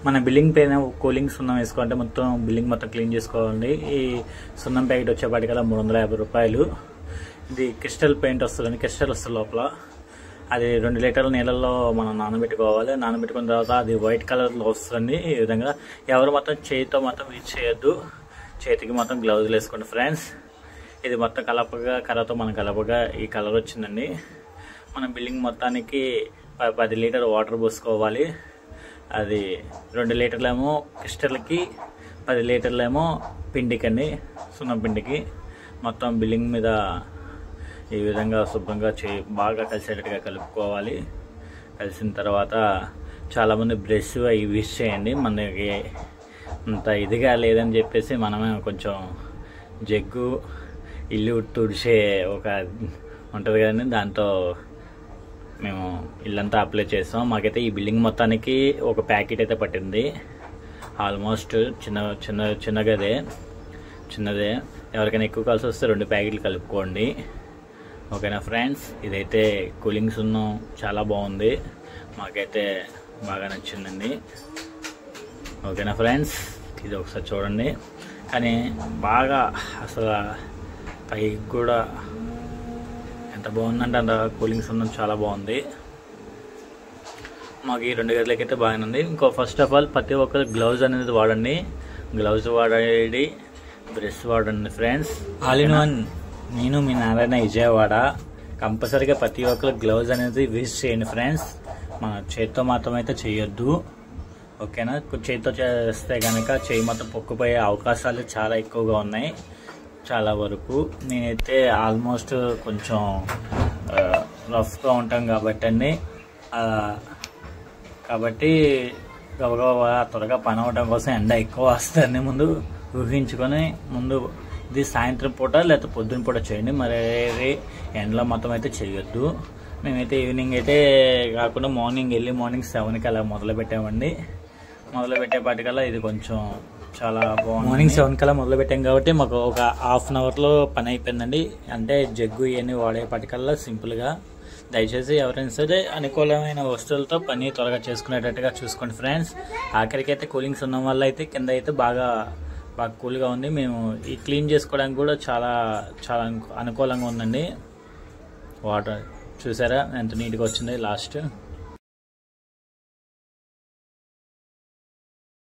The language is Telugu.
మన బిల్డింగ్ పైన కూలింగ్ సున్నం వేసుకోవాలంటే మొత్తం బిల్డింగ్ మొత్తం క్లీన్ చేసుకోవాలండి. ఈ సున్నం ప్యాకెట్ వచ్చేపాటికల్లా 350 రూపాయలు. ఇది క్రిస్టల్ పెయింట్ వస్తుందండి, క్రిస్టల్ వస్తుంది లోపల. అది 2 లీటర్ల నీళ్ళల్లో మనం నానబెట్టుకోవాలి. నానబెట్టుకున్న తర్వాత అది వైట్ కలర్లో వస్తుంది. ఈ విధంగా ఎవరు మొత్తం చేతితో మొత్తం యూజ్ చేయొద్దు, చేతికి మొత్తం గ్లౌజులు వేసుకోండి ఫ్రెండ్స్. ఇది మొత్తం కర్రతో మనం కలపగా ఈ కలర్ వచ్చిందండి. మన బిల్డింగ్ మొత్తానికి 10 లీటర్ వాటర్ పోసుకోవాలి. అది 2 లీటర్లేమో క్రిస్టల్కి, 10 లీటర్లేమో పిండికండి, సున్నం పిండికి. మొత్తం బిల్డింగ్ మీద ఈ విధంగా శుభ్రంగా బాగా కలిసేటట్టుగా కలుపుకోవాలి. కలిసిన తర్వాత చాలామంది బ్రష్ అవి యూజ్ చేయండి. మనకి అంత ఇదిగా లేదని చెప్పేసి మనమే కొంచెం జగ్గు, ఇల్లు తుడిచే ఒక ఉంటుంది కదండి, దాంతో మేము ఇల్లంతా అప్లై చేస్తాం. మాకైతే ఈ బిల్డింగ్ మొత్తానికి ఒక ప్యాకెట్ అయితే పట్టింది. ఆల్మోస్ట్ చిన్నదే. ఎవరికైనా ఎక్కువ కలిసి వస్తే 2 ప్యాకెట్లు కలుపుకోండి. ఓకేనా ఫ్రెండ్స్, ఇదైతే కూలింగ్ సున్నం చాలా బాగుంది, మాకైతే బాగా నచ్చిందండి. ఓకేనా ఫ్రెండ్స్, ఇది ఒకసారి చూడండి. కానీ బాగా అసలు పైకి కూడా ఎంత బాగుందంటే అంత కూలింగ్ సున్నం చాలా బాగుంది. మాకు ఈ 2 గదులకి అయితే బాగానే ఉంది. ఇంకో ఫస్ట్ ఆఫ్ ఆల్ ప్రతి ఒక్కరు గ్లౌజ్ అనేది వాడండి, గ్లౌజ్ వాడండి, బ్రష్ వాడండి ఫ్రెండ్స్. All in one. నేను మీ నారాయణ విజయవాడ. కంపల్సరీగా ప్రతి ఒక్కరు గ్లౌజ్ అనేది యూజ్ చేయండి ఫ్రెండ్స్. మన చేతితో మాత్రం అయితే చేయొద్దు. ఓకేనా, చేతితో చేస్తే కనుక చేయి మొత్తం పొక్కుపోయే అవకాశాలు చాలా ఎక్కువగా ఉన్నాయి. చాలా వరకు నేనైతే ఆల్మోస్ట్ కొంచెం రఫ్గా ఉంటాం కాబట్టి గబగబా త్వరగా పని అవ్వడం కోసం ఎండ ఎక్కువ వస్తుందని ముందు ఊహించుకొని ఇది సాయంత్రం పూట లేదా పొద్దున పూట చేయండి. మరి ఎండలో మొత్తం అయితే చేయొద్దు. మేమైతే ఈవినింగ్ అయితే కాకుండా మార్నింగ్ 7కి అలా మొదలు పెట్టామండి. మొదలు పెట్టేపాటికల్లా ఇది కొంచెం చాలా బాగుంది. మార్నింగ్ 7 కల్లా మొదలు పెట్టాం కాబట్టి మాకు ఒక హాఫ్ అన్ అవర్లో పని అయిపోయిందండి. అంటే జగ్గు ఇవన్నీ వాడేపాటికల్లా సింపుల్గా. దయచేసి ఎవరైనా సరే అనుకూలమైన వస్తువులతో పని త్వరగా చేసుకునేటట్టుగా చూసుకోండి ఫ్రెండ్స్. ఆఖరికైతే కూలింగ్స్ ఉన్న వల్ల అయితే కింద అయితే బాగా కూల్గా ఉంది. మేము ఈ క్లీన్ చేసుకోవడానికి కూడా చాలా అనుకూలంగా ఉందండి. వాటర్ చూసారా ఎంత నీట్గా వచ్చింది లాస్ట్.